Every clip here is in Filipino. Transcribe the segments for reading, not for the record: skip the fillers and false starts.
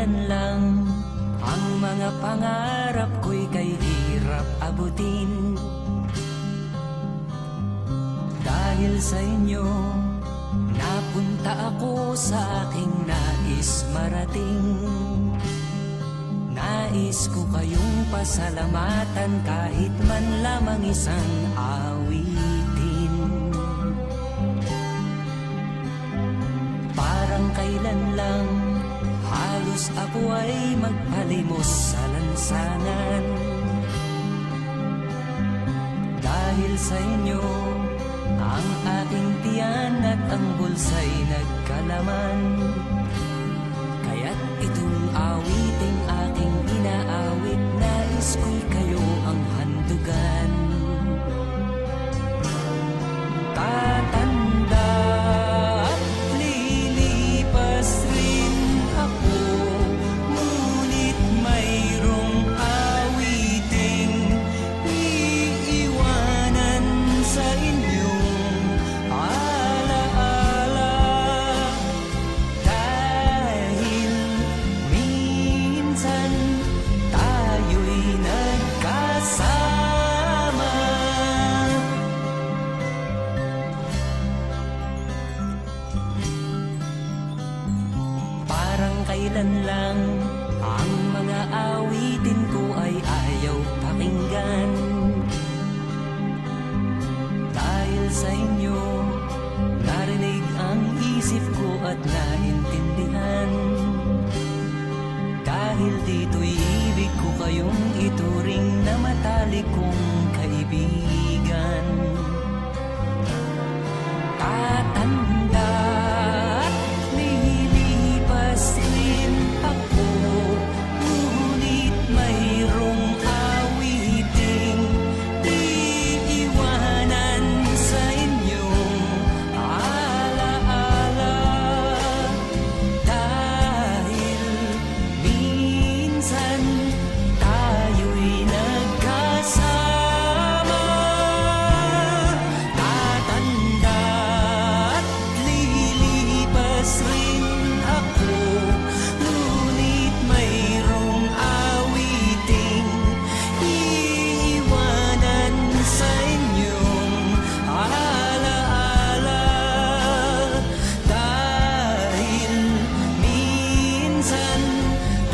kailan lang ang mga pangarap ko'y kay hirap abutin. Dahil sa inyo, napunta ako sa aking nais marating. Nais ko kayong pasalamatan kahit man lamang isang awitin. Parang kailan lang halos ako ay magpalimos sa lansangan. Dahil sa inyo, ang aking tiyan at ang bulsa'y nagkalaman. Kaya't itong awiting aking inaawit, nais ko'y kayo ang handugan. Tatanda at lilipas rin ako, ngunit mayroong awiting iiwanan sa inyong alaala. Dahil minsan tayo'y nagkasama. Parang kailan lang ang mga awitin ko ay ayaw pakinggan. Dahil sa inyo, narinig ang isip ko at naintindihan. Dahil dito'y ibig ko kayong ituring na matalik kong kaibigan. Tatanda at lilipas rin ako, ngunit mayroong awiting iiwanan sa inyong alaala. Dahil minsan tayo'y nagkasama. Tatanda at lilipas rin ako, ngunit mayroong awiting iiwanan sa inyong alaala. Dahil minsan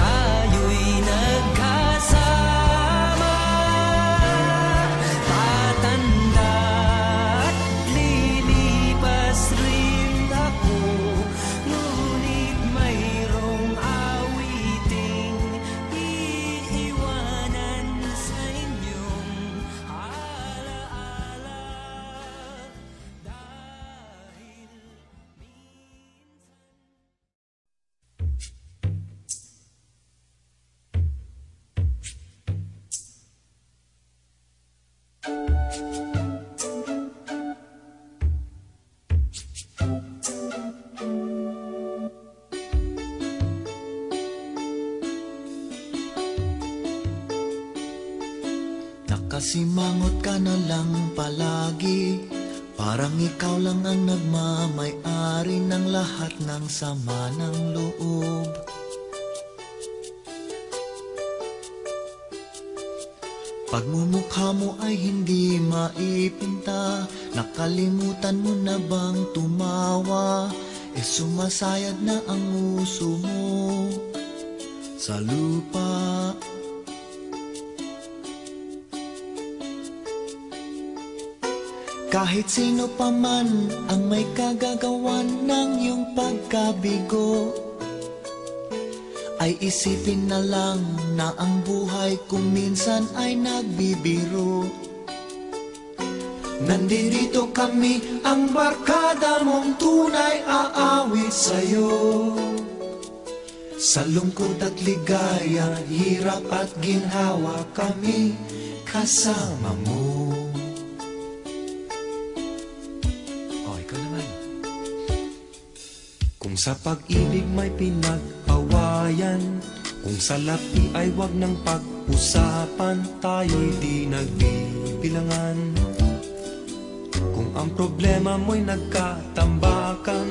tayo'y nagkasama. Tatanda at lilipas rin ako, ngunit mayroong awiting iiwanan sa inyong alaala. Dahil Nakasimangot ka na lang palagi, parang ikaw lang ang nagmamay-ari ng lahat ng sama ng loob. Pagmumukha mo ay hindi maipinta, nakalimutan mo na bang tumawa? Sumasayad na ang nguso mo sa lupa. Kahit sino pa man ang may kagagawan ng iyong pagkabigo, ay isipin na lang na ang buhay kung minsan ay nagbibiro. Nandito kami, ang barkada mong tunay aawit sa'yo. Sa lungkot at ligaya, hirap at ginhawa, kami kasama mo. Kung sa pag-ibig may pinag-awayan, kung sa lapi ay wag ng pag-usapan, tayo'y di nagbibilangan. Kung ang problema mo'y nagkatambakan,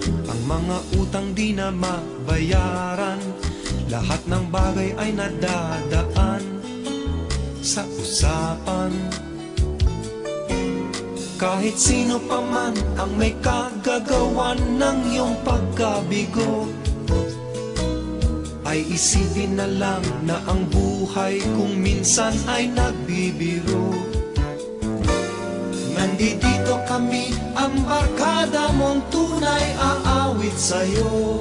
ang mga utang di na mabayaran, Lahat ng bagay ay nadadaan sa usapan. Kahit sino pa man ang may kagagawan ng iyong pagkabigo, ay isipin na lang na ang buhay kung minsan ay nagbibiro. Nandito kami, ang barkada mong tunay aawit sa'yo.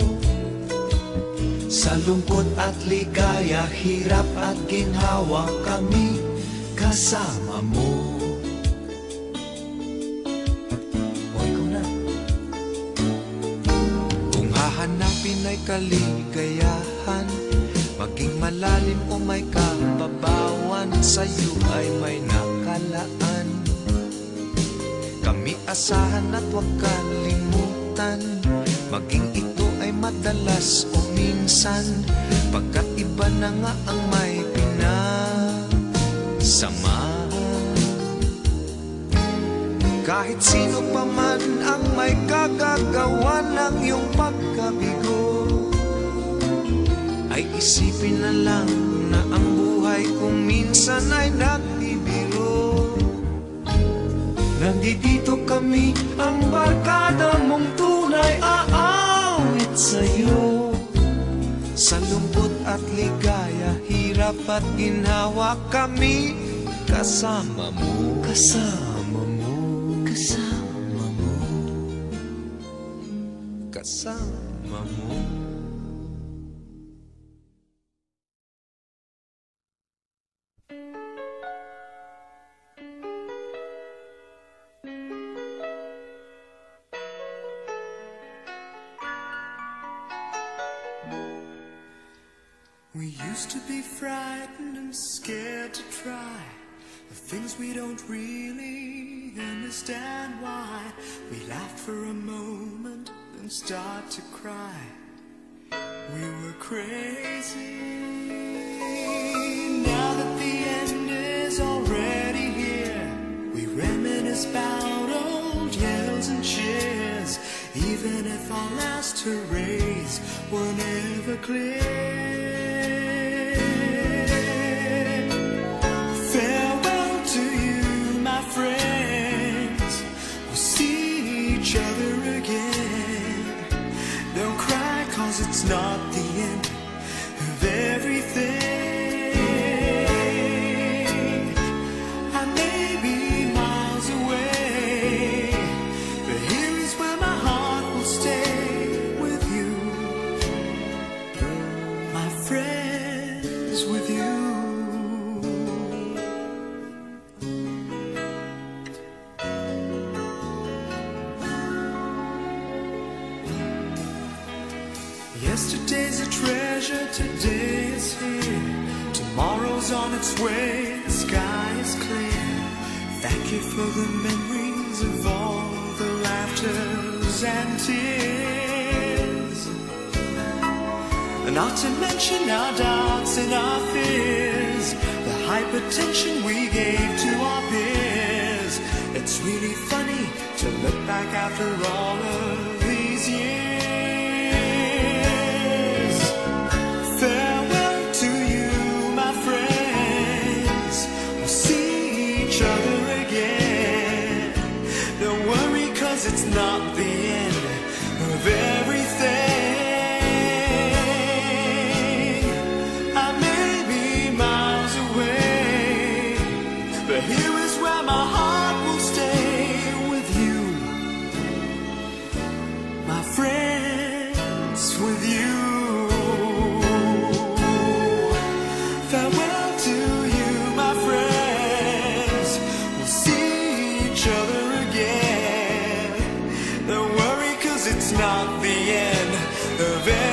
Sa lungkot at ligaya, hirap at ginhawa, kami kasama mo. Hanapin ay kaligayahan, maging malalim o may kababawan, sa'yo ay may nakalaan. Kami asahan at huwag kalimutan, maging ito ay madalas o minsan, pagkat iba na nga ang may pinasamahan. Kahit sino pa man ang may kagagawa ng iyong pagkabigo, ay isipin na lang na ang buhay kung minsan ay nagbibiro. Nandito kami, ang barkada mong tunay aawit sa'yo. Sa lungkot at ligaya, hirap at ginhawa, kami kasama mo. Kasama mo. Kasama mo. Kasama mo. We used to be frightened and scared to try the things we don't really understand why. We laughed for a moment, then start to cry. We were crazy. Now that the end is already here, we reminisce about old yells and cheers, even if our last hurrays were never clear. It's not the end of everything. I may be miles away, but here is where my heart will stay with you, my friends, with you. Yesterday's a treasure, today is here. Tomorrow's on its way, the sky is clear. Thank you for the memories of all the laughters and tears. Not to mention our doubts and our fears, the hypertension we gave to our peers. It's really funny to look back after all of these years. It's not the end of everything. I may be miles away, but here is where my heart will stay with you, my friends, with you. Farewell to you, my friends. We'll see each other again. Don't worry, 'cause it's not the end of it.